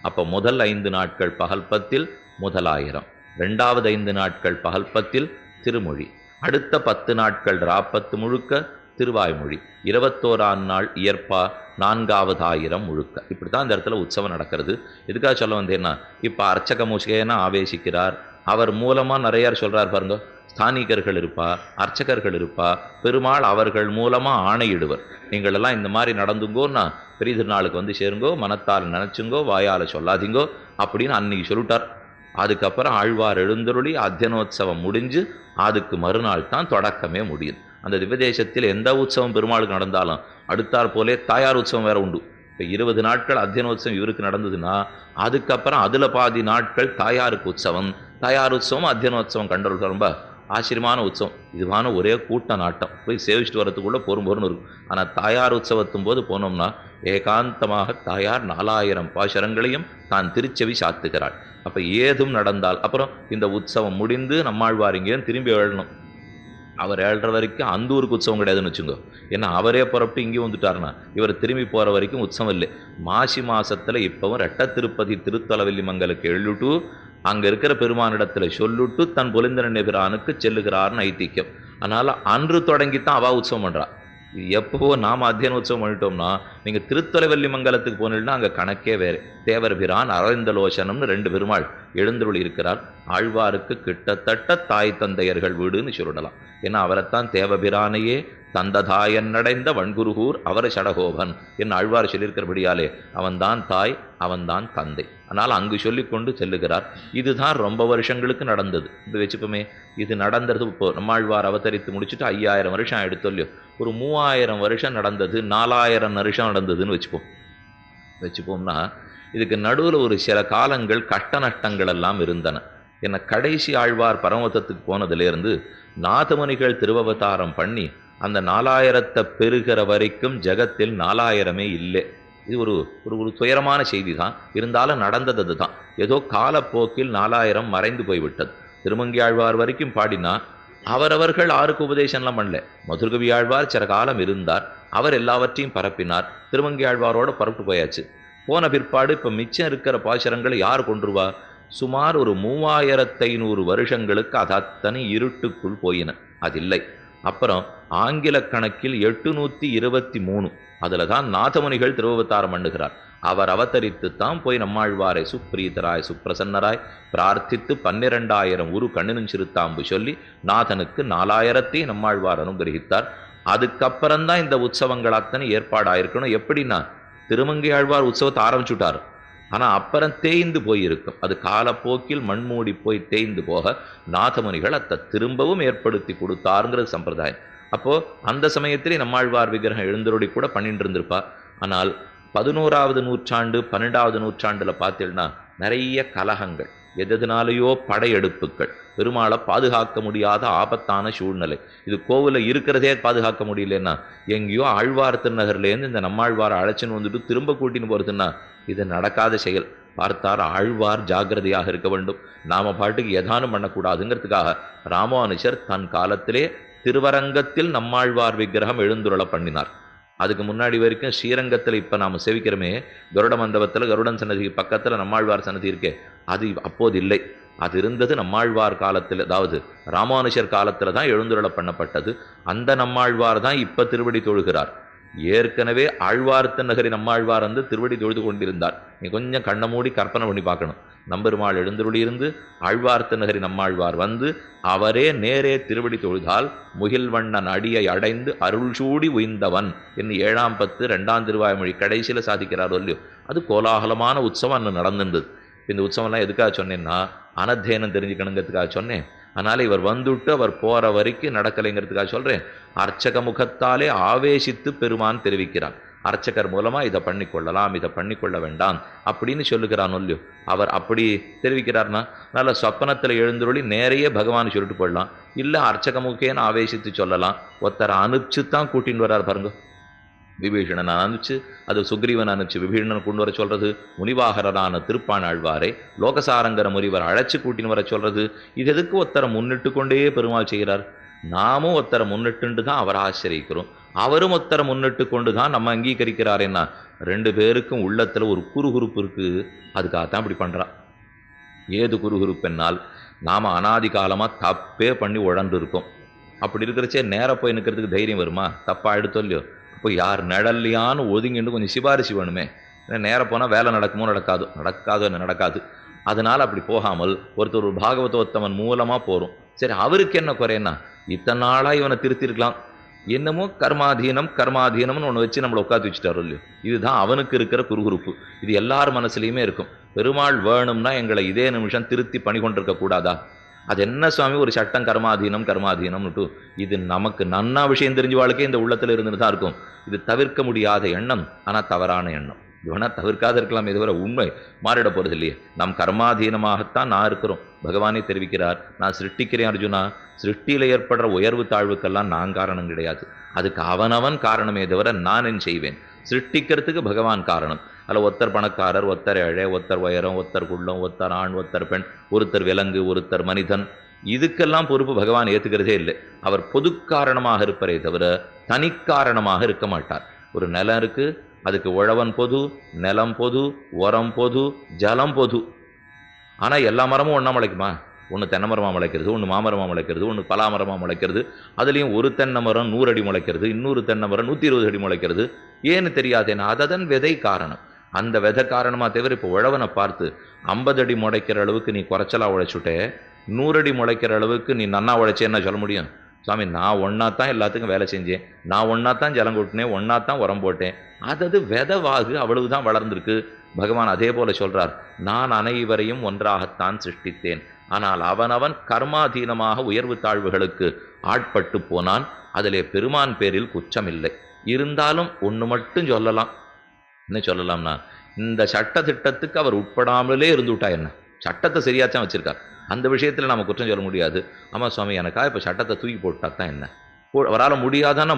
அப்போ முதல் 5 நாட்கள் பகல் 10 முதலாயிரம், 2வது 5 நாட்கள் பகல் 10 திருமொழி, அடுத்த 10 நாட்கள் ராப்பத்து முழுக்க திருவாய்மொழி, 21ஆம் நாள் இயற்பா, 4வது ஆயிரம் முழுக்க. இப்படித்தான் இந்த இடத்துல உற்சவம் நடக்கிறது. எதுக்காக சொல்ல வந்தேன்னா, இப்போ அர்ச்சக மூஷிகேன ஆவேசிக்கிறார், அவர் மூலமா நிறைய சொல்றார் பாருங்க. ஸ்தானிகர்கள் இருப்பா, அர்ச்சகர்கள் இருப்பா, பெருமாள் அவர்கள் மூலமா ஆணையிடுவர். நீங்கள் எல்லாம் இந்த மாதிரி நடந்துங்கோன்னா பெரிய திருநாளுக்கு வந்து சேருங்கோ, மனத்தால் நினைச்சுங்கோ, வாயால் சொல்லாதீங்கோ அப்படின்னு அன்னைக்கு சொல்லிட்டார். அதுக்கப்புறம் ஆழ்வார் எழுந்தருளி அத்தியனோத்சவம் முடிஞ்சு அதுக்கு மறுநாள் தான் தொடக்கமே முடியுது. அந்த திவ்யதேசத்தில் எந்த உற்சவம் பெருமாளுக்கு நடந்தாலும் அடுத்தாற் போலே தாயார் உற்சவம் வேற உண்டு. இப்போ 20 நாட்கள் அத்தியனோத்சவம் இவருக்கு நடந்ததுன்னா அதுக்கப்புறம் அதில் பாதி நாட்கள் தாயாருக்கு உற்சவம், தாயார் உற்சவம் அத்தியனோத்சவம் கண்டவர்கள் ரொம்ப ஆச்சரியமான உற்சவம். இதுவான ஒரே கூட்ட நாட்டம், போய் சேவிச்சுட்டு வரத்துக்குள்ள பொறுன்னு இருக்கும். ஆனால் தாயார் உற்சவத்தும் போது போனோம்னா ஏகாந்தமாக தாயார் 4000 பாசுரங்களையும் தான் திருச்செவி சாத்துகிறாள். அப்போ ஏதும் நடந்தால் அப்புறம் இந்த உற்சவம் முடிந்து நம்மாழ்வார் இங்கேயும் திரும்பி எழணும். அவர் ஏழ்ற வரைக்கும் அந்த ஊருக்கு உற்சவம் கிடையாதுன்னு வச்சுக்கோ. ஏன்னா அவரே புறப்பட்டு இங்கேயும் வந்துட்டாருன்னா இவர் திரும்பி போகிற வரைக்கும் உற்சவம் இல்லை. மாசி மாசத்துல இப்பவும் ரெட்ட திருப்பதி திருத்தலவல்லி மங்கலுக்கு எழுட்டு அங்கே இருக்கிற பெருமானிடத்தில் சொல்லிட்டு தன் பொலிந்தன பிரானுக்கு செல்லுகிறார்னு ஐதிக்கம். அதனால் அன்று தொடங்கித்தான் அவா உற்சவம் பண்ணுறா. எப்போ நாம் அத்தியன உற்சவம் பண்ணிட்டோம்னா நீங்கள் திருத்தொலைவல்லி மங்கலத்துக்கு போனீங்கன்னா அங்கே கணக்கே வேறு. தேவர் பிரான் அரவிந்தலோசனம்னு 2 பெருமாள் எழுந்தருள் இருக்கிறார். ஆழ்வாருக்கு கிட்டத்தட்ட தாய் தந்தையர்கள் வீடுன்னு சொல்லலாம். ஏன்னா அவரைத்தான் தேவபிரானையே தந்ததாயன் நடைந்த வன்குருகூர் அவர சடகோபன் என்று ஆழ்வார் சொல்லியிருக்கிறபடியாலே அவன்தான் தாய், அவன்தான் தந்தை. ஆனால் அங்கு சொல்லிக்கொண்டு செல்லுகிறார். இதுதான் ரொம்ப வருஷங்களுக்கு நடந்தது. இது வச்சுப்போமே, இது நடந்தது இப்போ நம்மாழ்வார் அவதரித்து முடிச்சுட்டு 5000 வருஷம் எடுத்தோல்லையோ, ஒரு 3000 வருஷம் நடந்தது, 4000 வருஷம் நடந்ததுன்னு வச்சுப்போம்னா இதுக்கு நடுவில் ஒரு சில காலங்கள் கஷ்ட நஷ்டங்கள் எல்லாம் இருந்தன. என்ன கடைசி ஆழ்வார் பரமதத்துக்கு போனதுலேருந்து நாதமுனிகள் திருவவதாரம் பண்ணி அந்த 4000 பெருகிற வரைக்கும் ஜகத்தில் 4000மே இல்லை. இது ஒரு ஒரு துயரமான செய்தி தான். இருந்தாலும் நடந்தது அதுதான். ஏதோ காலப்போக்கில் 4000 மறைந்து போய்விட்டது. திருமங்கி ஆழ்வார் வரைக்கும் பாடினா அவரவர்கள் ஆருக்கு உபதேசம்லாம் பண்ணல. மதுர்கவி ஆழ்வார் சில காலம் இருந்தார், அவர் எல்லாவற்றையும் பரப்பினார். திருமங்கி ஆழ்வாரோட பரப்பிட்டு போயாச்சு. போன பிற்பாடு இப்போ மிச்சம் இருக்கிற பாசுரங்களை யார் கொண்டுருவா? சுமார் ஒரு 3500 வருஷங்களுக்கு அது அத்தனை இருட்டுக்குள் போயின, அது இல்லை. அப்புறம் ஆங்கில கணக்கில் 823 அதில் தான் நாதமுனிகள் திருவவதாரம் பண்ணுகிறார். அவர் அவதரித்துத்தான் போய் நம்மாழ்வாரை சுப்ரீதராய் சுப்பிரசன்னராய் பிரார்த்தித்து 12000 உரு கண்ணினும் சிறுத்தாம்பு சொல்லி நாதனுக்கு 4000 நம்மாழ்வார் அனுகிரகித்தார். அதுக்கப்புறம்தான் இந்த உற்சவங்கள் அத்தனை ஏற்பாடாயிருக்கணும். எப்படின்னா திருமங்கை ஆழ்வார் உற்சவத்தை ஆரம்பிச்சுட்டார், ஆனால் அப்புறம் தேய்ந்து போயிருக்கும். அது காலப்போக்கில் மண்மூடி போய் தேய்ந்து போக நாதமுனிகள் அதை திரும்பவும் ஏற்படுத்தி கொடுத்தாருங்கிறது சம்பிரதாயம். அப்போ அந்த சமயத்திலே நம்மாழ்வார் விக்கிரகம் எழுந்தருளி கூட பண்ணிட்டு இருந்திருப்பா. ஆனால் 11வது நூற்றாண்டு 12வது நூற்றாண்டுல பார்த்தீங்கன்னா நிறைய கலகங்கள், எதனாலேயோ படையெடுப்புகள், பெருமாளை பாதுகாக்க முடியாத ஆபத்தான சூழ்நிலை. இது கோவிலில் இருக்கிறதே பாதுகாக்க முடியலன்னா எங்கேயோ ஆழ்வார் திருநகர்லேருந்து இந்த நம்மாழ்வாரை அழைச்சின்னு வந்துட்டு திரும்ப கூட்டின்னு போகிறதுன்னா இது நடக்காத செயல். பார்த்தார் ஆழ்வார் ஜாகிரதையாக இருக்க வேண்டும். நாம பாட்டுக்கு எதானும் பண்ணக்கூடாதுங்கிறதுக்காக ராமானுஜர் தன் காலத்திலே திருவரங்கத்தில் நம்மாழ்வார் விக்கிரகம் எழுந்துருள பண்ணினார். அதுக்கு முன்னாடி வரைக்கும் ஸ்ரீரங்கத்தில் இப்போ நாம் சேவிக்கிறோமே கருட மண்டபத்தில் கருடன் சன்னதி பக்கத்தில் நம்மாழ்வார் சன்னதி இருக்கே, அது அப்போது இல்லை. அது இருந்தது நம்மாழ்வார் காலத்தில், அதாவது ராமானுஜர் காலத்தில் தான் எழுந்துருள பண்ணப்பட்டது. அந்த நம்மாழ்வார் தான் இப்போ திருவடி தொழுகிறார். ஏற்கனவே ஆழ்வார்த்த நகரி நம்மாழ்வார் வந்து திருவடி தொழுது கொண்டிருந்தார். நீ கொஞ்சம் கண்ணை மூடி கற்பனை பண்ணி பார்க்கணும். நம்பெருமாள் எழுந்தருளி இருந்து ஆழ்வார்த்த நகரி நம்மாழ்வார் வந்து அவரே நேரே திருவடி தொழுதால் முகில்வண்ணன் அடியை அடைந்து அருள் சூடி உய்ந்தவன் என்று 7ஆம் பத்து 2ஆம் திருவாய்மொழி கடைசியில் சாதிக்கிறார் இல்லையோ. அது கோலாகலமான உற்சவம் அன்று நடந்திருந்தது. இந்த உற்சவம்லாம் எதுக்காக சொன்னேன்னா அனத்தியனம் தெரிஞ்சுக்கணுங்கிறதுக்காக சொன்னேன். அதனால் இவர் வந்துட்டு அவர் போகிற வரைக்கும் நடக்கலைங்கிறதுக்காக சொல்கிறேன். அர்ச்சக முகத்தாலே ஆவேசித்து பெருமான் தெரிவிக்கிறான். அர்ச்சகர் மூலமாக இதை பண்ணிக்கொள்ளலாம், இதை பண்ணிக்கொள்ள வேண்டாம் அப்படின்னு சொல்லுகிறான் இல்லையோ. அவர் அப்படி தெரிவிக்கிறார்னா நல்ல சொப்பனத்தில் எழுந்துருளி நேரையே பகவான் சொல்லிட்டு போடலாம். இல்லை அர்ச்சக முகேன்னு ஆவேசித்து சொல்லலாம். ஒருத்தரை அனுப்பிச்சு தான் கூட்டின்னு வர்றார் பாருங்க. விபீஷணன் அனுப்பிச்சு, அது சுக்ரீவன் அனுப்பிச்சு விபீஷணன் கொண்டு வர சொல்றது, முனிவாகரரான திருப்பாணாழ்வாரை லோகசாரங்கர முனிவர் அழைச்சி கூட்டின்னு வர சொல்றது. இது எதுக்கு ஒருத்தரை முன்னிட்டு கொண்டே பெருமாள் செய்கிறார்? நாமும் ஒருத்தரை முன்னிட்டு தான் அவரை ஆசிரியிக்கிறோம். அவரும் ஒத்தரை முன்னிட்டு கொண்டு தான் நம்ம அங்கீகரிக்கிறாரேன்னா 2 பேருக்கும் உள்ளத்தில் ஒரு குறுகுறுப்பு இருக்குது. அதுக்காகத்தான் இப்படி பண்ணுறான். ஏது குறுகுறுப்பென்னால் நாம் அனாதி காலமாக தப்பே பண்ணி உழண்டு இருக்கோம். அப்படி இருக்கிறச்சே நேராக போய் நிற்கிறதுக்கு தைரியம் வருமா? தப்பாக எடுத்தோ இல்லையோ. அப்போ யார் நிழல்லையான்னு ஒதுங்கிட்டு கொஞ்சம் சிபாரிசு வேணுமே. நேராக போனால் வேலை நடக்குமோ நடக்காது. அதனால் அப்படி போகாமல் ஒருத்தர் ஒரு பாகவதோத்தமன் மூலமாக போகிறோம். சரி, அவருக்கு என்ன குறைன்னா இத்தனை நாளாக இவனை திருத்திருக்கலாம். என்னமோ கர்மாதீனம்னு ஒன்று வச்சு நம்மளை உட்காந்து வச்சுட்டாரோ இல்லையோ. இதுதான் அவனுக்கு இருக்கிற குறுகுறுப்பு. இது எல்லார் மனசுலையுமே இருக்கும். பெருமாள் வேணும்னா எங்களை இதே நிமிஷம் திருத்தி பணி கொண்டிருக்க கூடாதா? அது என்ன சுவாமி ஒரு சட்டம் கர்மாதீனம்னுட்டு? இது நமக்கு நன்னா விஷயம் தெரிஞ்ச வாழ்க்கை இந்த உள்ளத்தில் இருந்துட்டு தான் இருக்கும். இது தவிர்க்க முடியாத எண்ணம், ஆனால் தவறான எண்ணம். இவனா தவிர்க்காத இருக்கலாம், இதுவரை உண்மை மாறிட போகிறது இல்லையே. நம் கர்மாதீனமாகத்தான் நான் இருக்கிறோம். பகவானே தெரிவிக்கிறார், நான் சிருஷ்டிக்கிறேன் அர்ஜுனா. சிருஷ்டியில் ஏற்படுற உயர்வு தாழ்வுக்கெல்லாம் நான் காரணம் கிடையாது. அதுக்கு அவனவன் காரணமே தவிர நான் என்ன செய்வேன்? சிருஷ்டிக்கிறதுக்கு பகவான் காரணம். அதில் ஒருத்தர் பணக்காரர், ஒருத்தர் ஏழை, ஒருத்தர் உயரம், ஒருத்தர் குள்ளம், ஒருத்தர் ஆண், ஒருத்தர் பெண், ஒருத்தர் விலங்கு, ஒருத்தர் மனிதன். இதுக்கெல்லாம் பொறுப்பு பகவான் ஏற்றுக்கிறதே இல்லை. அவர் பொது காரணமாக இருப்பரே தவிர தனிக்காரணமாக இருக்க மாட்டார். ஒரு நிலம் இருக்கு, அதுக்கு உழவன் பொது, நிலம் பொது, உரம் பொது, ஜலம் பொது. ஆனால் எல்லா மரமும் ஒன்றா முளைக்குமா? ஒன்று தென்னை மரமாக முளைக்கிறது, ஒன்று மாமரமாக முளைக்கிறது, ஒன்று பலாமரமாக முளைக்கிறது. அதுலேயும் ஒரு தென்னை மரம் 100 அடி முளைக்கிறது, இன்னொரு தென்னை மரம் 120 அடி முளைக்கிறது. ஏன்னு தெரியாதேன்னா அதன் விதை காரணம். அந்த விதை காரணமாக தவிர இப்போ உழவனை பார்த்து 50 அடி முளைக்கிற அளவுக்கு நீ குறைச்சலாக உழைச்சுட்டே, 100 அடி முளைக்கிற அளவுக்கு நீ நன்னா உழைச்சேன்னா சொல்ல முடியும்? சுவாமி, நான் ஒன்றாத்தான் எல்லாத்துக்கும் வேலை செஞ்சேன், நான் ஒன்றாத்தான் ஜலம் கொட்டினேன், ஒன்றாத்தான் உரம் போட்டேன். அதது விதவாகு, அவ்வளவுதான் வளர்ந்துருக்கு. பகவான் அதே போல சொல்றார், நான் அனைவரையும் ஒன்றாகத்தான் சிருஷ்டித்தேன். ஆனால் அவனவன் கர்மாதீனமாக உயர்வு தாழ்வுகளுக்கு ஆட்பட்டு போனான். அதிலே பெருமான் பேரில் குற்றமில்லை. இருந்தாலும் ஒன்று மட்டும் சொல்லலாம். என்ன சொல்லலாம்னா, இந்த சட்ட திட்டத்துக்கு அவர் உட்படாமலே இருந்துவிட்டா என்ன? சட்டத்தை சரியாச்சான் வச்சிருக்கார். அந்த விஷயத்தில் நம்ம குற்றம் சொல்ல முடியாது. ஆமாம் சுவாமி, எனக்காக இப்போ சட்டத்தை தூக்கி போட்டா தான் என்ன? அவரால் முடியாதானா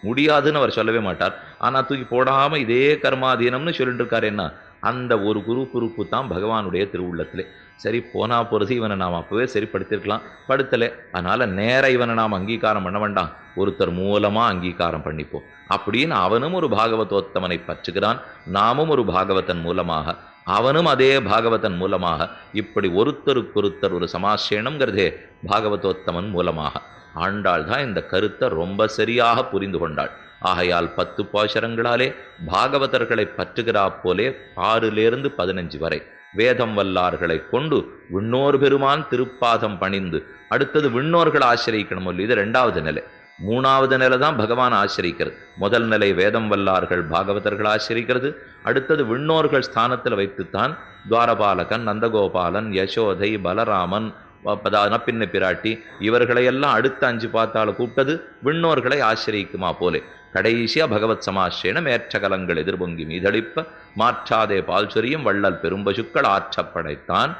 முடியாதுன்னு அவர் சொல்லவே மாட்டார். ஆனால் தூக்கி போடாமல் இதே கர்மாதீனம்னு சொல்லிட்டு இருக்காரு. என்ன? அந்த ஒரு குறுப்பு தான் பகவானுடைய திருவுள்ளத்திலே. சரி, போனா போகிறது, இவனை நாம் அப்போவே சரிப்படுத்திருக்கலாம், படுத்தலை. அதனால் நேர இவனை நாம் அங்கீகாரம் பண்ண வேண்டாம், ஒருத்தர் மூலமாக அங்கீகாரம் பண்ணிப்போம் அப்படின்னு அவனும் ஒரு பாகவதோத்தமனை பற்றுகிறான். நாமும் ஒரு பாகவதன் மூலமாக, அவனும் அதே பாகவதன் மூலமாக, இப்படி ஒருத்தருக்கொருத்தர் ஒரு சமாசேனம்ங்கிறதே பாகவதோத்தமன் மூலமாக. ஆண்டாள் தான் இந்த கருத்தை ரொம்ப சரியாக புரிந்து கொண்டாள். ஆகையால் 10 பாசுரங்களாலே பாகவதர்களை பற்றுகிறா போலே 6லிருந்து 15 வரை வேதம் வல்லார்களை கொண்டு விண்ணோர் பெருமான் திருப்பாதம் பணிந்து, அடுத்தது விண்ணோர்கள் ஆசிரியக்கணும். இது 2வது நிலை. 3வது நிலை தான் பகவான் ஆசிரிக்கிறது. முதல் நிலை வேதம் வல்லார்கள் பாகவதர்கள் ஆசிரிக்கிறது. அடுத்தது விண்ணோர்கள் ஸ்தானத்தில் வைத்துத்தான் துவாரபாலகன், நந்தகோபாலன், யசோதை, பலராமன், பின்ன பிராட்டி இவர்களையெல்லாம் அடுத்த 5 பார்த்தால கூப்பிட்டது விண்ணோர்களை ஆசிரிக்குமா போலே. கடைசியா பகவத் சமாசேன மேற்ற கலங்கள் எதிர்பொங்கி மீதளிப்ப மாற்றாதே பால் சொரியும் வள்ளல் பெரும்பசுக்கள் ஆற்றப்படைத்தான்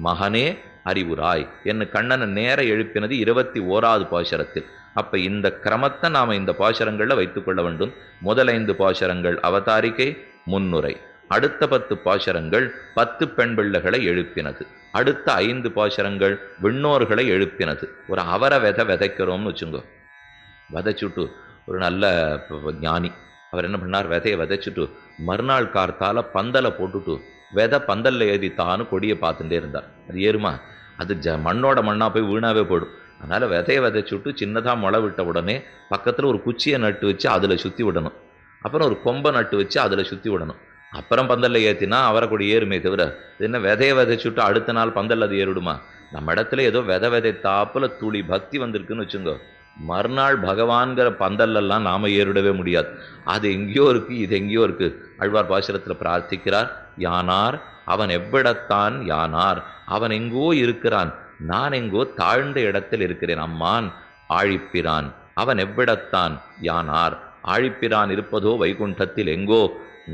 மகனே அறிவுராய் என்று கண்ணனை நேர எழுப்பினது 21வது பாசுரத்தில். அப்ப இந்த கிரமத்தை நாம இந்த பாசுரங்கள்ல வைத்துக்கொள்ள வேண்டும். முதல் 5 பாசுரங்கள் அவதாரிகை முன்னுரை, அடுத்த 10 பாசுரங்கள் 10 பெண் பிள்ளைகளை எழுப்பினது, அடுத்த 5 பாசுரங்கள் விண்ணோர்களை எழுப்பினது. ஒரு அவரை விதைக்கிறோம்னு வச்சுங்க. விதைச்சுட்டு ஒரு நல்ல ஞானி அவர் என்ன பண்ணார், விதையை விதைச்சுட்டு மறுநாள் கார்த்தால பந்தலை போட்டுட்டு விதை பந்தல்ல ஏதித்தான்னு கொடியை பார்த்துட்டே இருந்தார். அது ஏறுமா? அது மண்ணோட மண்ணா போய் வீணாவே போயிடும். அதனால விதையை விதைச்சுட்டு சின்னதாக முளை விட்ட உடனே பக்கத்தில் ஒரு குச்சியை நட்டு வச்சு அதில் சுற்றி விடணும். அப்புறம் ஒரு கொம்பை நட்டு வச்சு அதில் சுற்றி விடணும். அப்புறம் பந்தல்ல ஏற்றினா அவரை கொடி ஏறுமே தவிர என்ன விதையை விதைச்சுட்டு அடுத்த நாள் பந்தல் அது ஏறிடுமா? நம்ம இடத்துல ஏதோ விதை தாப்புல துளி பக்தி வந்திருக்குன்னு வச்சுங்க, மறுநாள் பகவான்கிற பந்தல்லாம் நாம ஏறிடவே முடியாது. அது எங்கேயோ இருக்கு, இது எங்கேயோ இருக்கு. ஆழ்வார் பாசுரத்தில் பிரார்த்திக்கிறார், யானார் அவன் எவ்விடத்தான், யானார் அவன் எங்கோ இருக்கிறான், நான் எங்கோ தாழ்ந்த இடத்தில் இருக்கிறேன். அம்மான் ஆழிப்பிரான் அவன் எவ்விடத்தான், யானார் ஆழிப்பிரான் இருப்பதோ வைகுண்டத்தில் எங்கோ,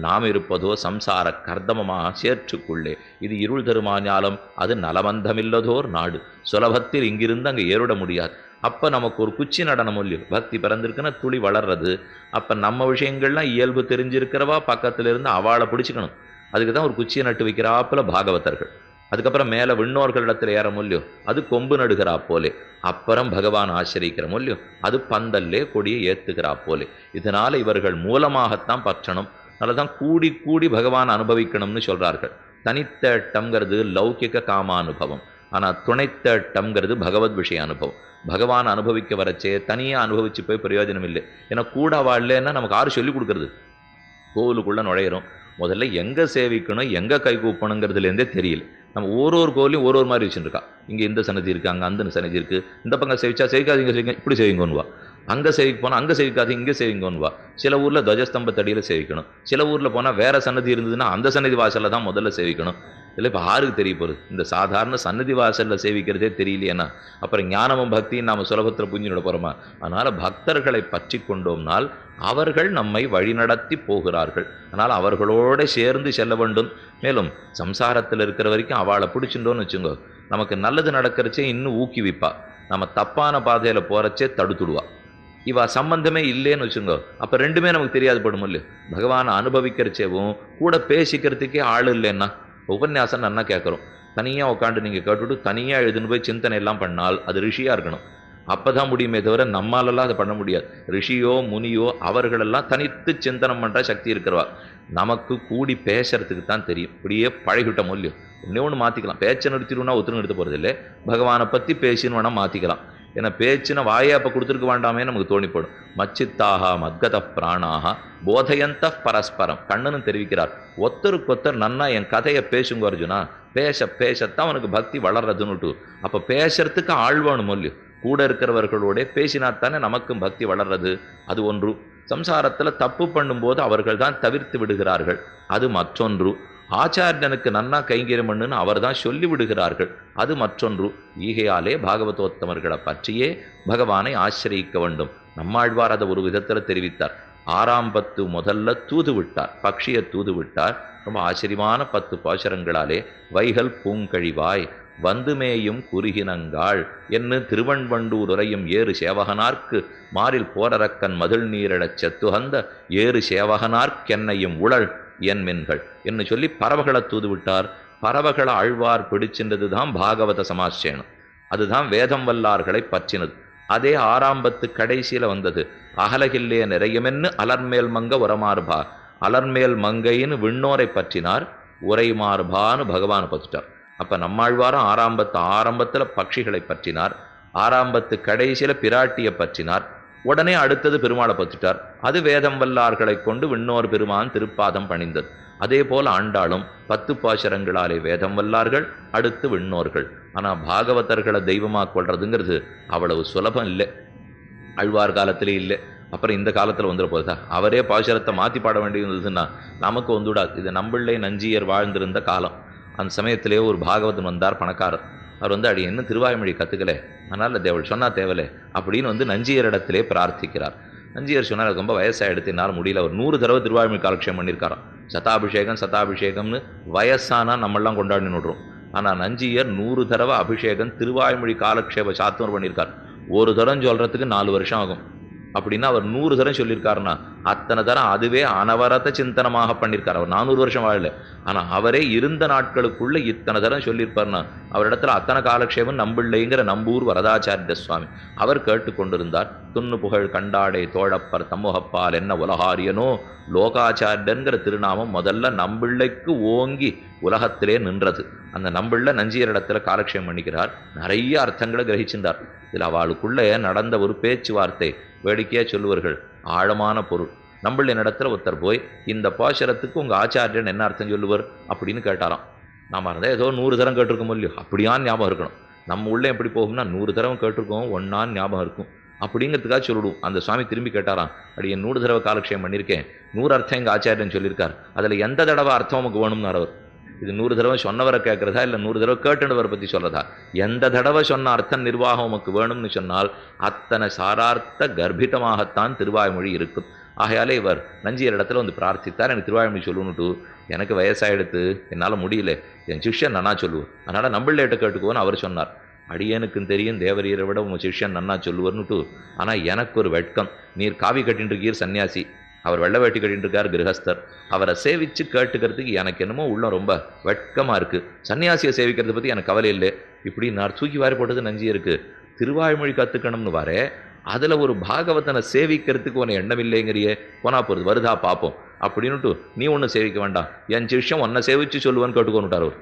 நாம் இருப்பதோ சம்சார கர்தமமாக சேற்றுக்குள்ளே. இது இருள் தருமாஞாலம், அது நலமந்தமில்லதோர் நாடு. சுலபத்தில் இங்கிருந்து அங்கே ஏறிட முடியாது. அப்போ நமக்கு ஒரு குச்சி நடனம் இல்லையோ, பக்தி பிறந்திருக்குன்னா துளி வளர்றது. அப்போ நம்ம விஷயங்கள்லாம் இயல்பு தெரிஞ்சிருக்கிறவா பக்கத்தில் இருந்து அவளை பிடிச்சிக்கணும். அதுக்கு தான் ஒரு குச்சியை நட்டு வைக்கிறாப்புல பாகவதர்கள். அதுக்கப்புறம் மேலே விண்ணோர்களிடத்தில் ஏற முடியும், அது கொம்பு நடுகிறா போலே. அப்புறம் பகவான் ஆசிரிக்கிற முடியும், அது பந்தல்லே கொடியை ஏத்துகிறா போலே. இதனால இவர்கள் மூலமாகத்தான் பற்றணும். அதனாலதான் கூடி கூடி பகவான் அனுபவிக்கணும்னு சொல்றார்கள். தனித்தேட்டம்ங்கிறது லௌகிக காமானுபவம், ஆனா துணைத்தேட்டம்ங்கிறது பகவத் விஷய அனுபவம். பகவான் அனுபவிக்க வரச்சே தனியாக அனுபவிச்சு போய் பிரயோஜனம் இல்லை. ஏன்னா கூட வாழலன்னா நமக்கு யாரும் சொல்லிக் கொடுக்கறது? கோவிலுக்குள்ள நுழையிறோம், முதல்ல எங்க சேவிக்கணும் எங்க கை கூப்பணுங்கிறதுலேருந்தே தெரியல. நம்ம ஒரு கோவிலையும் ஒரு மாதிரி வச்சுருக்கா. இங்கே இந்த சன்னதி இருக்குது, அங்கே அந்த சன்னதி இருக்குது, இந்த பக்கம் சேவிச்சா சேவிக்காதீங்க சேவிங்க இப்படி சேவிங்கன்னுவா, அங்கே சேவிக்கு போனால் அங்கே சேவிக்காது இங்கே சேவிங்கன்னுவா. சில ஊரில் துவஜஸ்தம்பத்தடியில் சேவிக்கணும், சில ஊரில் போனால் வேற சன்னதி இருந்ததுன்னா அந்த சன்னதி வாசலில் தான் முதல்ல சேவிக்கணும். இல்லை இப்போ யாருக்கு தெரிய போகுது? இந்த சாதாரண சன்னதி வாசலில் சேவிக்கிறதே தெரியலையேன்னா அப்புறம் ஞானமும் பக்தியும் நாம் சுலபத்தில் புரிஞ்சுவிட போகிறோமா? அதனால் பக்தர்களை பற்றி கொண்டோம்னால் அவர்கள் நம்மை வழிநடத்தி போகிறார்கள். அதனால் அவர்களோடு சேர்ந்து செல்ல வேண்டும். மேலும் சம்சாரத்தில் இருக்கிற வரைக்கும் அவளை பிடிச்சிட்டோன்னு வச்சுங்கோ, நமக்கு நல்லது நடக்கிறச்சே இன்னும் ஊக்குவிப்பா, நம்ம தப்பான பாதையில் போகிறச்சே தடுத்துடுவா. இவா சம்பந்தமே இல்லைன்னு வச்சுங்கோ, அப்போ ரெண்டுமே நமக்கு தெரியாது படும் இல்லையோ. பகவானை அனுபவிக்கிறச்சேவும் கூட பேசிக்கிறதுக்கே ஆள் இல்லைன்னா உபன்யாசம் நல்லா கேட்குறோம், தனியாக உட்காந்து நீங்கள் கேட்டுவிட்டு தனியாக எழுதுன்னு போய் சிந்தனை எல்லாம் பண்ணால் அது ரிஷியாக இருக்கணும். அப்போ தான் முடியுமே தவிர நம்மளாலாம் அதை பண்ண முடியாது. ரிஷியோ முனியோ அவர்களெல்லாம் தனித்து சிந்தனம் பண்ணுற சக்தி இருக்கிறவா. நமக்கு கூடி பேசுறதுக்கு தான் தெரியும். இப்படியே பழகிட்ட மூலியம் ஒன்றே ஒன்று மாற்றிக்கலாம். பேச்சை நிறுத்திடுவோம்னா ஒத்துரு நிறுத்த போகிறது இல்லை. பகவானை பற்றி பேசின்னு வேணால் மாற்றிக்கலாம். ஏன்னா பேச்சுன்னா வாயை அப்போ கொடுத்துருக்க வேண்டாமே நமக்கு தோணிப்படும். மச்சித்தாக மத்கத பிராணாக போதையந்த பரஸ்பரம் கண்ணனும் தெரிவிக்கிறார். ஒத்தருக்கொத்தர் நன்னா என் கதையை பேசுங்க அர்ஜுனா, பேசத்தான் அவனுக்கு பக்தி வளர்றதுன்னுட்டு. அப்போ பேசுறதுக்கு ஆழ்வானும் இல்லையோ, கூட இருக்கிறவர்களோட பேசினாத்தானே நமக்கும் பக்தி வளர்றது. அது ஒன்று. சம்சாரத்தில் தப்பு பண்ணும்போது அவர்கள் தான் தவிர்த்து விடுகிறார்கள், அது மற்றொன்று. ஆச்சாரியனுக்கு நன்னா கைங்கரியம் பண்ணுன்னு அவர் தான் சொல்லி விடுகிறார்கள், அது மற்றொன்று. ஈகையாலே பாகவதோத்தமர்களை பற்றியே பகவானை ஆசிரியிக்க வேண்டும். நம்மாழ்வார் அதை ஒரு விதத்தில் தெரிவித்தார். 6ஆம் பத்து முதல்ல தூது விட்டார், பக்ஷியை தூது விட்டார். ரொம்ப ஆச்சரியமான 10 பாசுரங்களாலே வைகல் பூங்கழிவாய் வந்துமேயும் குறுகினங்காள் என்று திருவண்வண்டூர் உரையும் ஏறு சேவகனார்க்கு மாறில் போரரக்கன் மதில் நீரிடச் செத்துகந்த ஏறு சேவகனார்க்கென்னையும் உழல் என் மின்கள் என்று சொல்லி பறவைகளை தூது விட்டார். பறவைகளை ஆழ்வார் பிடிச்சின்றது தான் பாகவத சமாச்சேனம், அதுதான் வேதம் வல்லார்களை பற்றினது. அதே 6ஆம் பத்து கடைசியில் வந்தது. அகலகில்லே நிறையுமென்னு அலர்மேல் மங்க உரமார்பா, அலர்மேல் மங்கைன்னு விண்ணோரை பற்றினார், உரைமார்பான்னு பகவானை பற்றிட்டார். அப்போ நம்மாழ்வாரும் 6ஆம் பத்து ஆரம்பத்தில் பட்சிகளை பற்றினார், 6ஆம் பத்து கடைசியில் பிராட்டியை பற்றினார், உடனே அடுத்தது பெருமாளை பற்றிட்டார். அது வேதம் வல்லார்களை கொண்டு விண்ணோர் பெருமான் திருப்பாதம் பணிந்தது. அதே போல் ஆண்டாளும் 10 பாசுரங்களாலே வேதம் வல்லார்கள், அடுத்து விண்ணோர்கள். ஆனால் பாகவதர்களை தெய்வமாக கொள்றதுங்கிறது அவ்வளவு சுலபம் இல்லை. ஆழ்வார் காலத்திலே இல்லை, அப்புறம் இந்த காலத்தில் வந்துட போகுதா? அவரே பாசுரத்தை மாற்றி பாட வேண்டியிருந்ததுன்னா நமக்கு வந்துவிடாது. இது நம்பிள்ளை நஞ்சியர் வாழ்ந்திருந்த காலம். அந்த சமயத்திலே ஒரு பாகவதன் வந்தார், பணக்காரர். அவர் அடி என்ன திருவாய்மொழி கற்றுக்கலை, அதனால் தேவள் சொன்னால் தேவலை அப்படின்னு நஞ்சியர் இடத்திலே பிரார்த்திக்கிறார். நஞ்சியர் சொன்னார், ரொம்ப வயசாகிடுத்து, என்னால் முடியல. அவர் 100 தடவை திருவாய்மொழி காலக்ஷேபம் பண்ணியிருக்காராம். சதாபிஷேகம்னு வயசானால் நம்மெல்லாம் கொண்டாடி விடுறோம். ஆனால் நஞ்சியர் 100 தடவை அபிஷேகம் திருவாய்மொழி காலக்ஷேப சாத்துவர் பண்ணியிருக்கார். ஒரு தரம் சொல்கிறதுக்கு 4 வருஷம் ஆகும். அப்படின்னா அவர் 100 தரம் சொல்லியிருக்காருன்னா அத்தனை தரம் அதுவே அனவரத சிந்தனமாக பண்ணியிருக்கார். அவர் 400 வருஷம் வாழல, ஆனால் அவரே இருந்த நாட்களுக்குள்ள இத்தனை தரம் சொல்லியிருப்பார்னா அவரிடத்துல அத்தனை காலக்ஷேபம் நம்பிள்ளைங்கிற நம்பூர் வரதாச்சாரிய சுவாமி அவர் கேட்டுக்கொண்டிருந்தார். துண்ணு புகழ் கண்டாடே தோழப்பர் தம்முகப்பால் என்ன உலகாரியனோ லோகாச்சாரியன்கிற திருநாமம் முதல்ல நம்பிள்ளைக்கு ஓங்கி உலகத்திலே நின்றது. அந்த நம்பிள்ள நஞ்சியரிடத்துல காலக்ஷேபம் பண்ணிக்கிறார். நிறைய அர்த்தங்களை கிரகிச்சிருந்தார். இதில் அவளுக்குள்ளே நடந்த ஒரு பேச்சுவார்த்தை வேடிக்கையாக சொல்லுவார்கள், ஆழமான பொருள். நம்மள இடத்துல ஒருத்தர் போய் இந்த பாசுரத்துக்கு உங்கள் ஆச்சாரியன் என்ன அர்த்தம் சொல்லுவார் அப்படின்னு கேட்டாராம். நாம் இருந்தால் ஏதோ 100 தரம் கேட்டிருக்கோம் இல்லையோ, அப்படியான் ஞாபகம் இருக்கணும். நம்ம உள்ளே எப்படி போகும்னா 100 தரம் கேட்டிருக்கோம், ஒன்னான் ஞாபகம் இருக்கும் அப்படிங்கிறதுக்காக சொல்லிவிடும். அந்த சுவாமி திரும்பி கேட்டாராம், அப்படி என் 100 தடவை காலக்ஷேபம் பண்ணியிருக்கேன், 100 அர்த்தம் எங்கள் ஆச்சாரியன் சொல்லியிருக்கார், அதில் எந்த தடவை அர்த்தம் நமக்கு வேணும்னார் அவர். இது 100 தடவை சொன்னவரை கேட்குறதா இல்லை 100 தடவை கேட்டுனவரை பற்றி சொல்கிறதா? எந்த தடவை சொன்ன அர்த்தம் நிர்வாகம் உமக்கு வேணும்னு சொன்னால் அத்தனை சாரார்த்த கர்ப்பிதமாகத்தான் திருவாய்மொழி இருக்கும். ஆகையாலே இவர் நஞ்சியர் இடத்துல பிரார்த்தித்தார், எனக்கு திருவாய்மொழி சொல்லணுட்டு, எனக்கு வயசாகிடுத்து, என்னால் முடியல, என் சிஷ்யன் நன்னா சொல்லுவார், அதனால் நம்மளேட்ட கேட்டுக்குவோன்னு அவர் சொன்னார். அடியனுக்கும் தெரியும் தேவரீரை விட உங்கள் சிஷ்யன் நன்னா சொல்லுவார்னுட்டு, ஆனால் எனக்கு ஒரு வெட்கம், நீர் காவி கட்டின்னு இருக்கீர் சன்னியாசி, அவர் வெள்ளை வேட்டி கட்டிட்டு இருக்கார் கிரகஸ்தர். அவரை சேவிச்சு கேட்டுக்கிறதுக்கு எனக்கு என்னமோ உள்ள ரொம்ப வெட்கமா இருக்கு. சன்னியாசியை சேவிக்கிறத பத்தி எனக்கு கவலை இல்லை. இப்படி நான் தூக்கி வாரி போட்டது நஞ்சி இருக்கு. திருவாய்மொழி கத்துக்கணும்னு வரே, அதுல ஒரு பாகவதனை சேவிக்கிறதுக்கு உன எண்ணம் இல்லைங்கிறியே, போனா போறது, வருதா பார்ப்போம் அப்படின்னுட்டு நீ ஒன்றும் சேவிக்க வேண்டாம், என் சிஷ்யம் ஒன்னை சேவிச்சு சொல்லுவான்னு கேட்டுக்கொண்டுட்டார் அவர்.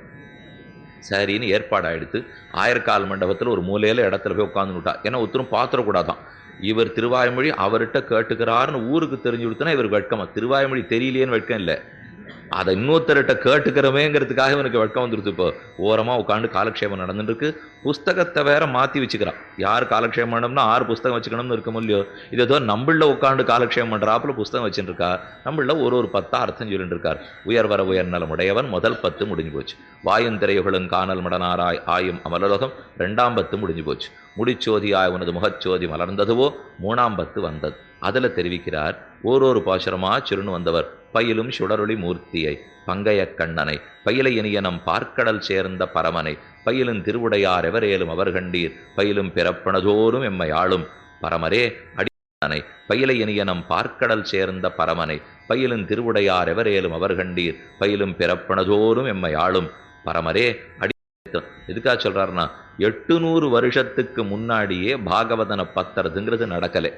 சரின்னு ஏற்பாடாயிடுத்து. ஆயிரக்கால் மண்டபத்தில் ஒரு மூலையில இடத்துல போய் உட்காந்துட்டா. ஏன்னா ஒருத்தரும் பாத்திரக்கூடாதான். இவர் திருவாய்மொழி அவர்கிட்ட கேட்டுக்கிறாருன்னு ஊருக்கு தெரிஞ்சு கொடுத்தனா இவருக்கு வெட்கமா. திருவாய்மொழி தெரியலையேன்னு வெட்கம் இல்லை, அதை இன்னொருத்தர்கிட்ட கேட்டுக்கிறவேங்கிறதுக்காக இவனுக்கு வெட்கம் வந்துடுது. இப்போ ஓரமாக உட்காந்து காலக்ஷேபம் நடந்துட்டு இருக்கு. புஸ்தகத்தை வேற மாற்றி வச்சுக்கிறான். யார் காலக்ஷேபம் பண்ணோம்னா 6 புஸ்தகம் வச்சுக்கணும்னு இருக்க முடியோ, இது ஏதோ நம்மள உட்காந்து காலக்ஷேபம் பண்ணுறாப்புல புஸ்தகம் வச்சுட்டு இருக்கா. நம்மள ஒரு 10 அர்த்தம் சொல்லிட்டு இருக்கார். உயர் வர உயர் நலம் உடையவன் முதல் 10 முடிஞ்சு போச்சு. வாயுந்திரையுகளும் காணல் மடனாராய் ஆயும் அமலலோகம் 2ஆம் 10 முடிஞ்சு போச்சு. முடிச்சோதியாய் உனது முகச்சோதி மலர்ந்ததுவோ 3ஆம் 10 வந்தது. அதில் தெரிவிக்கிறார், ஓரொரு பாசுரமா சிறுன்னு வந்தவர் பயிலும் சுடரொளி மூர்த்தியை பங்கைய கண்ணனை பயிலை இனியனம் பார்க்கடல் சேர்ந்த பரமனை பயிலும் திருவுடையார் எவரேலும் அவர் கண்டீர் பயிலும் பிறப்பனதோறும் எம்மை ஆளும் பரமரே அடினை பயிலை இனியனம் பார்க்கடல் சேர்ந்த பரமனை பயிலும் திருவுடையார் எவரேலும் அவர் கண்டீர் பயிலும் பிறப்பனதோறும் எம்மை ஆளும் பரமரே அடி. எதுக்காக சொல்றாருன்னா, 800 வருஷத்துக்கு முன்னாடியே பாகவதனை பத்துறதுங்கிறது நடக்கலை.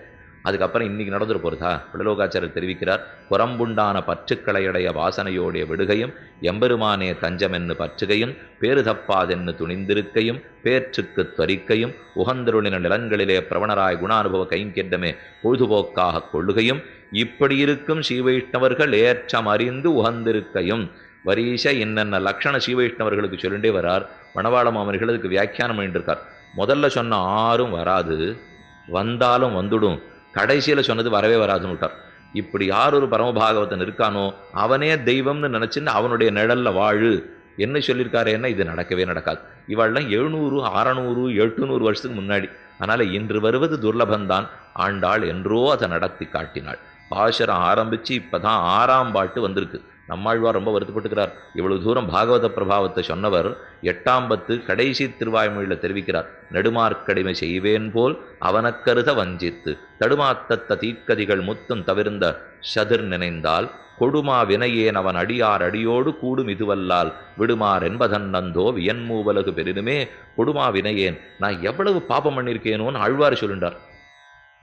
அதுக்கப்புறம் இன்னைக்கு நடந்துட்டு போறதா? விடலோகாச்சாரியர் தெரிவிக்கிறார், புறம்புண்டான பற்றுக்களையுடைய வாசனையோடைய விடுகையும் எம்பெருமானே தஞ்சமென்னு பற்றுகையும் பேரு தப்பாதென்னு துணிந்திருக்கையும் பேற்றுக்கு துவரிக்கையும் உகந்தருளின நிலங்களிலே பிரவணராய் குணானுபவ கைங்கெண்டமே பொழுதுபோக்காக கொள்ளுகையும் இப்படி இருக்கும் ஸ்ரீவைஷ்ணவர்கள் ஏற்றம் அறிந்து உகந்திருக்கையும் வரிச என்னென்ன லட்சண ஸ்ரீவைஷ்ணவர்களுக்கு சொல்லிண்டே வரார். மணவாள மாமனிகள் அதுக்கு வியாக்கியானம் பண்ணிருக்கார். முதல்ல சொன்ன 6ம் வராது, வந்தாலும் வந்துடும், கடைசியில் சொன்னது வரவே வராதுன்னு விட்டார். இப்படி யார் ஒரு பரமபாகவதன் இருக்கானோ அவனே தெய்வம்னு நினைச்சுன்னு அவனுடைய நிழல்ல வாழு என்ன சொல்லியிருக்காரு. என்ன இது நடக்கவே நடக்காது. இவாள்லாம் 700 600 800 வருஷத்துக்கு முன்னாடி. அதனால இன்று வருவது துர்லபந்தான். ஆண்டாள் என்றோ அதை நடத்தி காட்டினாள். பாசுரம் ஆரம்பிச்சு இப்பதான் 6ஆம் பாட்டு வந்திருக்கு. நம்மாழ்வார் ரொம்ப வருத்தப்பட்டுக்கிறார். இவ்வளவு தூரம் பாகவத பிரபாவத்தை சொன்னவர் 8ஆம் 10 கடைசி திருவாய்மொழியில் தெரிவிக்கிறார். நெடுமார்க்கடிமை செய்வேன் போல் அவனக்கருத வஞ்சித்து தடுமாத்தத்த தீக்கதிகள் முத்தும் தவிர்ந்த சதிர் நினைந்தால் கொடுமா வினையேன் அவன் அடியார் அடியோடு கூடும் இதுவல்லால் விடுமார் என்பதன் நந்தோ வியன்மூவலகு பெரிதுமே கொடுமா வினையேன். நான் எவ்வளவு பாபம் பண்ணியிருக்கேனோன்னு ஆழ்வார் சொல்லுண்டார்.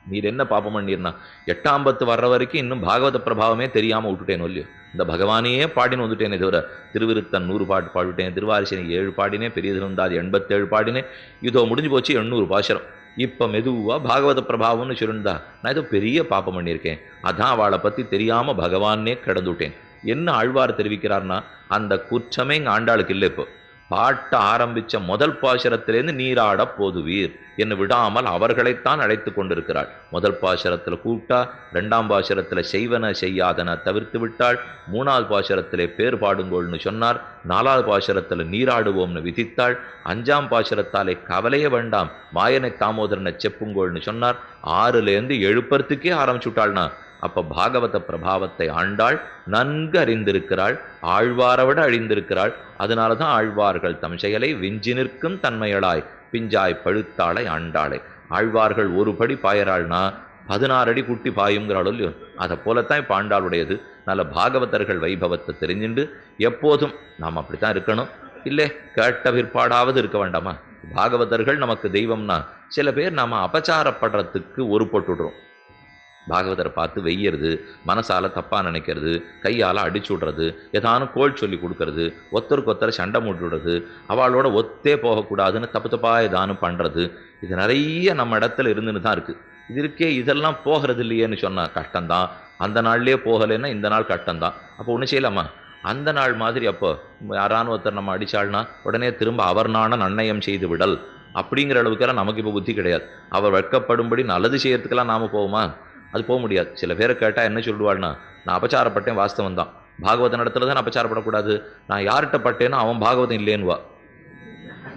நீர் என்ன பாப்பம் பண்ணிருந்தா? 8ஆம் 10 வர்ற வரைக்கும் இன்னும் பாகவத பிரபாவமே தெரியாமல் விட்டுட்டேனோ இல்லையோ. இந்த பகவானையே பாடின்னு வந்துட்டேனே தவிர திருவிருத்தன் 100 பாட்டு பாடிவிட்டேன், திருவாரிசனை 7 பாடினேன், பெரிய திருந்தாதி 87 பாடினேன். இதோ முடிஞ்சு போச்சு 800 பாசுரம். இப்போ மெதுவாக பாகவத பிரபாவம்னு சொல்லிருந்தா நான் ஏதோ பெரிய பாப்பம் பண்ணியிருக்கேன். அதான் அவளை பற்றி தெரியாமல் பகவானே கிடந்துட்டேன். என்ன ஆழ்வார் தெரிவிக்கிறார்னா, அந்த குற்றமே இங்கே ஆண்டாளுக்கு இல்லை. இப்போ பாட்ட ஆரம்பித்த முதல் பாசுரத்திலேருந்து நீராட போதுவீர் என்று விடாமல் அவர்களைத்தான் அழைத்து கொண்டிருக்கிறாள். முதல் பாசுரத்தில் கூப்பிட்டா, 2ஆம் பாசுரத்தில் செய்வன செய்யாதன தவிர்த்து விட்டாள், 3ஆவது பாசுரத்திலே பேர் பாடுங்கோள்னு சொன்னார், 4ஆவது பாசுரத்தில் நீராடுவோம்னு விதித்தாள், 5ஆம் பாசுரத்தாலே கவலையே வேண்டாம் மாயனை தாமோதரனை செப்புங்கோள்னு சொன்னார், 6லேருந்து எழுப்பறதுக்கே ஆரம்பிச்சுட்டாள்னா அப்ப பாகவத பிரபாவத்தை ஆண்டாள் நன்கு அறிந்திருக்கிறாள். ஆழ்வாரை விட அழிந்திருக்கிறாள். அதனாலதான் ஆழ்வார்கள் தம் செயலை விஞ்சி நிற்கும் தன்மையளாய் பிஞ்சாய் பழுத்தாளை ஆண்டாளை. ஆழ்வார்கள் ஒரு படி பாயறாள்னா 16 அடி குட்டி பாயுங்கிறாளோ இல்லையோ, அதை போலத்தான் இப்போ ஆண்டாளுடையது. நல்ல பாகவதர்கள் வைபவத்தை தெரிஞ்சுண்டு எப்போதும் நாம் அப்படித்தான் இருக்கணும். இல்லை கேட்ட பிற்பாடாவது இருக்க வேண்டாமா? பாகவதர்கள் நமக்கு தெய்வம்னா சில பேர் நாம் அபச்சாரப்படுறதுக்கு ஒரு போட்டுடுறோம். பாகவதரை பார்த்து வெய்யறது, மனசால தப்பா நினைக்கிறது, கையால் அடிச்சு விடுறது, ஏதானும் கோல் சொல்லி கொடுக்கறது, ஒருத்தருக்கு ஒருத்தர் சண்டை மூட்டி விடுறது, அவளோட ஒத்தே போகக்கூடாதுன்னு தப்பு தப்பா ஏதானும் பண்ணுறது, இது நிறைய நம்ம இடத்துல இருந்துன்னு தான் இருக்குது. இது இருக்கே, இதெல்லாம் போகிறது இல்லையேன்னு சொன்னால் கஷ்டம்தான். அந்த நாள்லேயே போகலைன்னா இந்த நாள் கஷ்டம்தான். அப்போ ஒன்றும் செய்யலாமா? அந்த நாள் மாதிரி அப்போ யாரானு ஒருத்தர் நம்ம அடித்தாள்னா உடனே திரும்ப அவர் நான நன்னயம் செய்து விடல் அப்படிங்கிற அளவுக்கெல்லாம் நமக்கு இப்போ புத்தி கிடையாது. அவர் வெட்கப்படும்படி நல்லது செய்யறதுக்கெல்லாம் நாம் போவோமா? அது போக முடியாது. சில பேரை கேட்டால் என்ன சொல்லுவாள்னா, நான் அபச்சாரப்பட்டேன், வாஸ்தவம் தான், பாகவதன் இடத்துல தான் அபச்சாரப்படக்கூடாது, நான் யார்கிட்ட பட்டேனோ அவன் பாகவதம் இல்லைன்னுவா.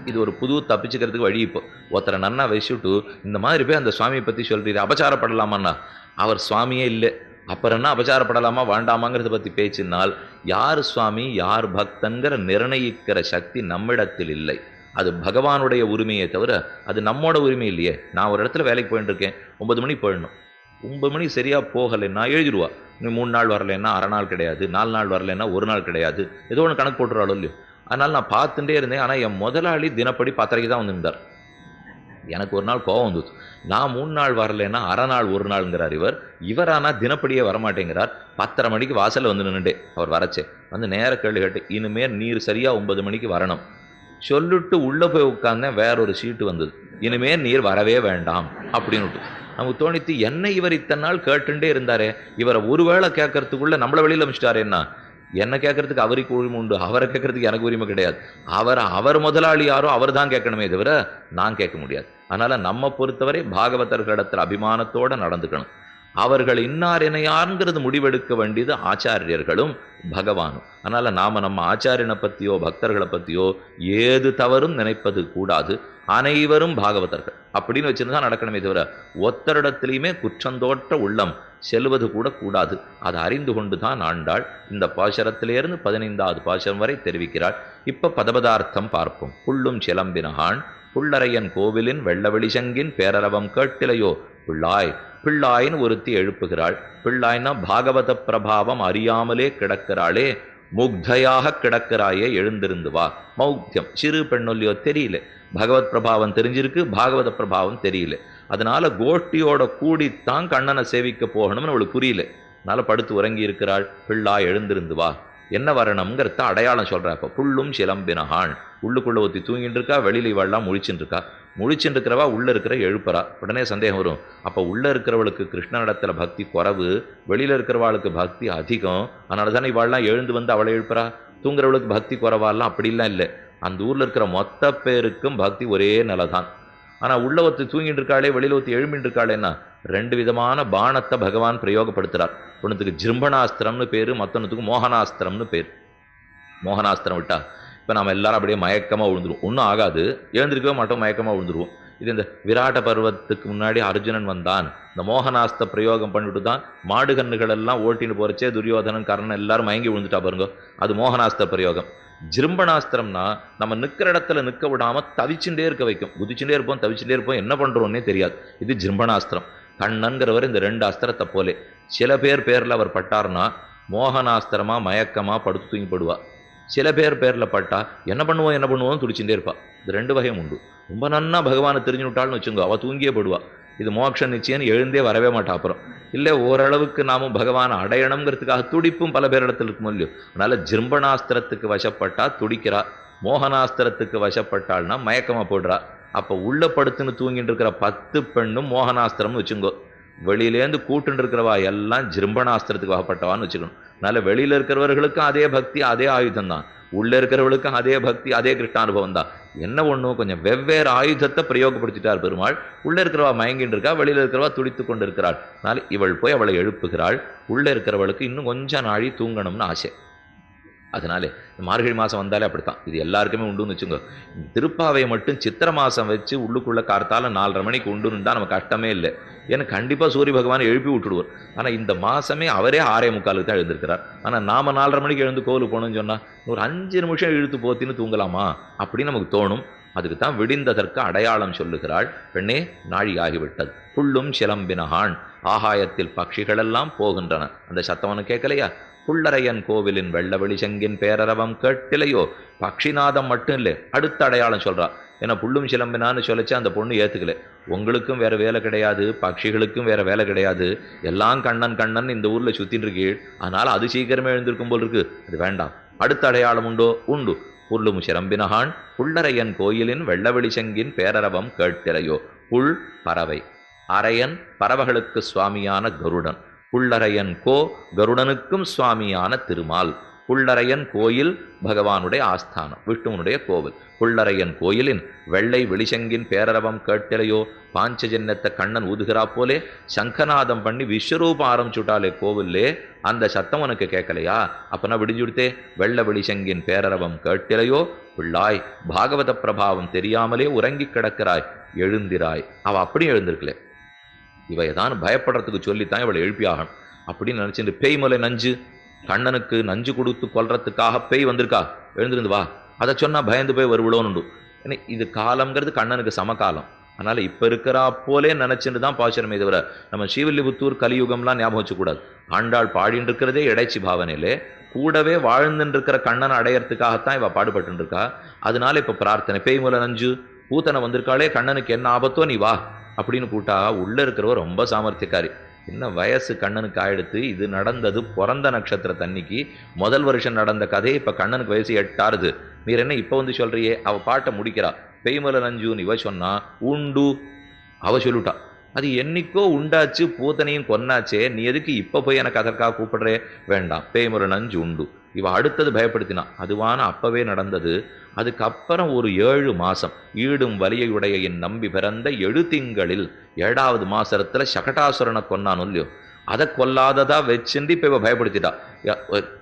இது ஒரு புது தப்பிச்சுக்கிறதுக்கு வழி. இப்போ ஒருத்தரை நன்னா வச்சுட்டு இந்த மாதிரி போய் அந்த சுவாமியை பற்றி சொல்றீங்க, அபச்சாரப்படலாமான்னா அவர் சுவாமியே இல்லை, அப்புறம் என்ன அபச்சாரப்படலாமா வேண்டாமாங்கிறத பற்றி பேச்சினால் யார் சுவாமி யார் பக்தன்கிற நிர்ணயிக்கிற சக்தி நம்மிடத்தில் இல்லை. அது பகவானுடைய உரிமையை தவிர அது நம்மோட உரிமை இல்லையே. நான் ஒரு இடத்துல வேலைக்கு போயிட்டு இருக்கேன், 9 மணிக்கு போயிடணும், 9 மணி சரியாக போகலைன்னா எழுதிடுவா, நீ 3 நாள் வரலைன்னா அரை நாள் கிடையாது, 4 நாள் வரலைன்னா ஒரு நாள் கிடையாது, ஏதோ ஒன்று கணக்கு போட்டுறாளோ இல்லையோ. அதனால நான் பார்த்துட்டே இருந்தேன். ஆனால் என் முதலாளி தினப்படி 10:30க்கு தான் வந்திருந்தார். எனக்கு ஒரு நாள் கோபம் வந்தது. நான் 3 நாள் வரலைன்னா அரை நாள் ஒரு நாளுங்கிறார் இவர் ஆனால் தினப்படியே வரமாட்டேங்கிறார். 10:30 மணிக்கு வாசலில் வந்து நின்றுட்டே அவர் வரச்சே வந்து நேர கேள்வி கேட்டு, இனிமேல் நீர் சரியாக 9 மணிக்கு வரணும் சொல்லிட்டு உள்ளே போய் உட்கார்ந்தேன். வேற ஒரு சீட்டு வந்தது, இனிமேல் நீர் வரவே வேண்டாம் அப்படின்னுட்டு. நமக்கு தோணித்து, என்ன இவர் இத்தனை நாள் கேட்டுட்டே இருந்தாரே, இவரை ஒருவேளை கேட்கறதுக்குள்ள நம்மளை வெளியில் அமைச்சிட்டாரேன்னா, என்ன கேட்கறதுக்கு அவருக்கு உரிமை உண்டு, அவரை கேட்கறதுக்கு எனக்கு உரிமை கிடையாது. அவர் முதலாளி யாரோ அவர் தான் கேட்கணுமே தவிர நான் கேட்க முடியாது. அதனால நம்ம பொறுத்தவரை பாகவதர்களிடத்தில் அபிமானத்தோட நடந்துக்கணும். அவர்கள் இன்னார் இணையாருங்கிறது முடிவெடுக்க வேண்டியது ஆச்சாரியர்களும் பகவானும். அதனால நாம நம்ம ஆச்சாரியனை பத்தியோ பக்தர்களை பத்தியோ ஏது தவறும் நினைப்பது கூடாது. அனைவரும் பாகவதர்கள் அப்படின்னு வச்சிருந்தா நடக்கணுமே தவிர ஒத்தரிடத்திலையுமே குற்றந்தோற்ற உள்ளம் செல்வது கூட கூடாது. அதை அறிந்து கொண்டுதான் ஆண்டாள் இந்த பாசுரத்திலிருந்து 15வது பாசுரம் வரை தெரிவிக்கிறாள். இப்ப பதபதார்த்தம் பார்ப்போம். புள்ளும் சிலம்பினகான் புள்ளரையன் கோவிலின் வெள்ளவெளிசங்கின் பேரரவம் கேட்டிலையோ பிள்ளாய். பிள்ளாயின்னு ஒருத்தி எழுப்புகிறாள். பிள்ளாய்னா பாகவத பிரபாவம் அறியாமலே கிடக்கிறாளே, முக்தையாக கிடக்கிறாயே, எழுந்திருந்து வா. மௌக்தியம், சிறு பெண்ணொல்லியோ தெரியல, பகவத் பிரபாவம் தெரிஞ்சிருக்கு, பாகவத பிரபாவம் தெரியல. அதனால கோஷ்டியோட கூடித்தான் கண்ணனை சேவிக்க போகணும்னு அவளுக்கு புரியல. அதனால படுத்து உறங்கி இருக்கிறாள். பிள்ளாய் எழுந்திருந்து வா. என்ன வரணுங்கிறத அடையாளம் சொல்றா. இப்போ புள்ளும் சிலம்பினகான், உள்ளுக்குள்ள ஒத்தி தூங்கிட்டு இருக்கா, வெளியில இவெல்லாம் முழிச்சுட்டு இருக்கா. முழிச்சுட்டு இருக்கிறவா உள்ள இருக்கிற எழுப்புறா. உடனே சந்தேகம் வரும், அப்போ உள்ள இருக்கிறவளுக்கு கிருஷ்ணனிடத்துல பக்தி குறைவு, வெளியில இருக்கிறவாளுக்கு பக்தி அதிகம், அதனால தானே இவாள்லாம் எழுந்து வந்து அவளை எழுப்புறா. தூங்குறவளுக்கு பக்தி குறைவாலாம் அப்படிலாம் இல்லை. அந்த ஊர்ல இருக்கிற மொத்த பேருக்கும் பக்தி ஒரே நிலைதான். ஆனா உள்ள ஒத்து தூங்கிட்டு இருக்காளே, வெளியில ஒத்தி எழுப்பிட்டு இருக்காளேன்னா 2 விதமான பானத்தை பகவான் பிரயோகப்படுத்துறார். ஒன்றுத்துக்கு ஜிம்பனாஸ்திரம்னு பேரு, மற்றொன்னுத்துக்கு மோகனாஸ்திரம்னு பேர். மோகனாஸ்திரம் விட்டா இப்போ நம்ம எல்லாரும் அப்படியே மயக்கமாக விழுந்துருவோம். ஒன்றும் ஆகாது, எழுந்திருக்கவே மாட்டோம், மயக்கமாக விழுந்துருவோம். இது இந்த விராட்ட பருவத்துக்கு முன்னாடி அர்ஜுனன் வந்தான், இந்த மோகனாஸ்திர பிரயோகம் பண்ணிட்டு தான் மாடு கண்ணுகள் எல்லாம் ஓட்டின்னு போறச்சே துரியோதனன் கர்ணன் எல்லாரும் மயங்கி விழுந்துட்டா பாருங்க, அது மோகனாஸ்திர பிரயோகம். ஜிம்பனாஸ்திரம்னா நம்ம நிற்கிற இடத்துல நிற்க விடாம தவிச்சுட்டே இருக்க வைக்கும். குதிச்சுட்டே இருப்போம், தவிச்சுட்டே இருப்போம், என்ன பண்றோன்னே தெரியாது. இது ஜிம்பனாஸ்திரம். கண்ணன்கிறவர் இந்த 2 அஸ்திரத்தை போலே. சில பேர்ல அவர் பட்டார்னா மோகனாஸ்திரமா மயக்கமா படுத்து தூங்கி படுவா. சில பேரில் பட்டா என்ன பண்ணுவோம் துடிச்சுட்டே இருப்பா. இது 2 வகையும் உண்டு. ரொம்ப நன்னா பகவானை தெரிஞ்சு விட்டாள்னு வச்சுங்க, அவள் தூங்கியே படுவா. இது மோட்ச நிச்சயம், எழுந்தே வரவே மாட்டா. அப்புறம் இல்லை ஓரளவுக்கு நாமும் பகவானை அடையணுங்கிறதுக்காக துடிப்பும் பல பேரிடத்தில் இருக்கும் இல்லையோ. அதனால ஜிம்பனாஸ்திரத்துக்கு வசப்பட்டா துடிக்கிறா, மோகனாஸ்திரத்துக்கு வசப்பட்டாள்னா மயக்கமா போடுறா. அப்போ உள்ள படுத்துன்னு தூங்கிட்டு இருக்கிற 10 பெண்ணும் மோகனாஸ்திரம்னு வச்சுங்கோ. வெளியிலேருந்து கூட்டுன்னு இருக்கிறவா எல்லாம் ஜிம்பனாஸ்திரத்துக்கு வகப்பட்டவான்னு வச்சுக்கணும். அதனால வெளியில இருக்கிறவர்களுக்கும் அதே பக்தி, அதே ஆயுதம் தான். உள்ள இருக்கிறவர்களுக்கும் அதே பக்தி, அதே கிருஷ்ணானுபவம் தான். என்ன ஒன்றும் கொஞ்சம் வெவ்வேறு ஆயுதத்தை பிரயோகப்படுத்திட்டார் பெருமாள். உள்ள இருக்கிறவா மயங்கிட்டு இருக்கா, வெளியில இருக்கிறவா துடித்து கொண்டு இருக்கிறாள். அதனால இவள் போய் அவளை எழுப்புகிறாள். உள்ள இருக்கிறவளுக்கு இன்னும் கொஞ்சம் நாழி தூங்கணும்னு ஆசை. அதனாலே இந்த மார்கழி மாதம் வந்தாலே அப்படித்தான், இது எல்லாருக்குமே உண்டுன்னு வச்சுங்க. திருப்பாவையை மட்டும் சித்திரை மாதம் வச்சு உள்ளுக்குள்ள கார்த்தால 4:30 மணிக்கு உண்டுன்னு தான் நமக்கு கஷ்டமே இல்லை. ஏன்னா கண்டிப்பாக சூரிய பகவானை எழுப்பி விட்டுடுவார். ஆனால் இந்த மாதமே அவரே 6:45 தான் எழுந்திருக்கிறார். ஆனால் நாம 4:30 மணிக்கு எழுந்து கோவிலுக்கு போகணும்னு சொன்னால் ஒரு 5 நிமிஷம் இழுத்து போத்தின்னு தூங்கலாமா அப்படின்னு நமக்கு தோணும். அதுக்கு தான் விடிந்ததற்கு அடையாளம் சொல்லுகிறாள். பெண்ணே நாழி ஆகிவிட்டது. புள்ளும் சிலம்பினகான், ஆகாயத்தில் பட்சிகளெல்லாம் போகின்றன. அந்த சத்தவனு கேட்கலையா? புள்ளரையன் கோவிலின் வெள்ளவெளி செங்கின் பேரரவம் கேட்டிலையோ. பக்ஷிநாதம் மட்டும் இல்லை, அடுத்த அடையாளம் சொல்றா. ஏன்னா புள்ளும் சிலம்பினான்னு சொல்லிச்சு அந்த பொண்ணு ஏத்துக்கல. உங்களுக்கும் வேற வேலை கிடையாது, பட்சிகளுக்கும் வேற வேலை கிடையாது, எல்லாம் கண்ணன் கண்ணன் இந்த ஊர்ல சுத்தின்னு இருக்கீள், அதனால அது சீக்கிரமே எழுந்திருக்கும் போல் இருக்கு, அது வேண்டாம். அடுத்த அடையாளம் உண்டோ? உண்டு. புள்ளும் சிலம்பினகான் புள்ளரையன் கோயிலின் வெள்ளவெளி செங்கின் பேரரவம் கேட்டிலையோ. புல் பறவை, அரையன் பறவைகளுக்கு சுவாமியான கருடன், புள்ளரையன் கோ கருடனுக்கும் சுவாமியான திருமால். புள்ளரையன் கோயில் பகவானுடைய ஆஸ்தானம், விஷ்ணுவனுடைய கோவில். புள்ளரையன் கோயிலின் வெள்ளை வெளிசங்கின் பேரரவம் கேட்டிலையோ. பாஞ்சஜன்யத்தை கண்ணன் ஊதுகிறா போலே சங்கநாதம் பண்ணி விஸ்வரூபம் ஆரம்பிச்சுட்டாலே கோவில்லே, அந்த சத்தம் உனக்கு கேட்கலையா? அப்பனா விடிஞ்சுடுத்தே. வெள்ள வெளிசங்கின் பேரரவம் கேட்டிலையோ. பிள்ளாய், பாகவத பிரபாவம் தெரியாமலே உறங்கி கிடக்கிறாய், எழுந்திராய். அவ அப்படியும் எழுந்திருக்கல, இவ ஏதான் பயப்படுறதுக்கு சொல்லித்தான் இவளை எழுப்பியாகணும் அப்படின்னு நினைச்சிட்டு, பேய் மலை நஞ்சு, கண்ணனுக்கு நஞ்சு கொடுத்து கொல்றதுக்காக பேய் வந்திருக்கா, எழுந்திருந்து வா, அதை சொன்னா பயந்து போய் வருவிடோன்னு. ஏன்னா இது காலம்ங்கிறது கண்ணனுக்கு சமகாலம். அதனால் இப்போ இருக்கிறா போலே நினச்சிட்டு தான் பாசுரமே தவிர நம்ம ஸ்ரீவில்லிபுத்தூர் கலியுகம்லாம் ஞாபகம் வச்சுக்கூடாது. ஆண்டாள் பாடின்னு இருக்கிறதே இடைச்சி பாவனையிலே, கூடவே வாழ்ந்துட்டு இருக்கிற கண்ணனை அடையறதுக்காகத்தான் இவ பாடுபட்டு இருக்கா. அதனால இப்போ பிரார்த்தனை, பேய்முல நஞ்சு பூத்தனை வந்திருக்காளே, கண்ணனுக்கு என்ன ஆபத்தோ நீ வா அப்படின்னு கூட்டா உள்ள இருக்கிறவ ரொம்ப சாமர்த்தியக்காரி. என்ன வயசு கண்ணனுக்கு ஆயிடுத்து, இது நடந்தது பிறந்த நட்சத்திர தண்ணிக்கு, முதல் வருஷம் நடந்த கதையை இப்போ கண்ணனுக்கு வயசு 8 ஆறுது. நீர் என்ன இப்போ வந்து சொல்றியே? அவ பாட்டை முடிக்கிறா. பெய்மல நஞ்சுன்னு இவ சொன்னா உண்டு, அவ சொல்லிட்டா அது என்னைக்கோ உண்டாச்சு, பூத்தனையும் கொன்னாச்சே, நீ எதுக்கு இப்போ போய் எனக்கு அதற்காக கூப்பிடுறே? வேண்டாம், பேய்முறை நஞ்சு உண்டு. இவ அடுத்தது பயப்படுத்தினா, அதுவான அப்பவே நடந்தது. அதுக்கப்புறம் ஒரு 7 மாசம் ஈடும் வலியுடைய என் நம்பி பிறந்த 7 திங்களில் 7வது மாசத்துல சகடாசுரனை கொன்னானோ இல்லையோ, அதை கொல்லாததா வச்சுண்டு இப்ப இவ பயப்படுத்திட்டா.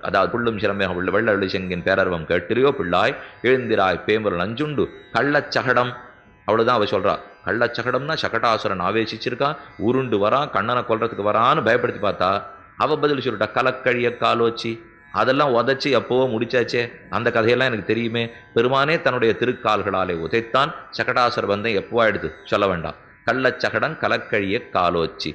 அதாவது புள்ளும் சிலம்பே வெள்ள வெளிச்செங்கின் பேரர்வம் கேட்டிலையோ பிள்ளாய், எழுந்திராய் பேய்முறை நஞ்சுண்டு கள்ளச்சகடம். அவ்வளவுதான் அவ சொல்றா. கள்ளச்சகடம்னா சகடாசுரன் ஆவேசிச்சிருக்கான், உருண்டு வரான், கண்ணனை கொல்றதுக்கு வரான்னு பயப்படுத்தி பார்த்தா அவ பதில் சொல்லிட்டா கலக்கழிய காலோச்சி. அதெல்லாம் உதச்சி எப்போவோ முடிச்சாச்சே, அந்த கதையெல்லாம் எனக்கு தெரியுமே. பெருமானே தன்னுடைய திருக்கால்களாலே உதைத்தான், சகடாசுர பந்தம் எப்போ ஆயிடுது சொல்ல வேண்டாம். கள்ளச்சகடம் கலக்கழிய காலோச்சி.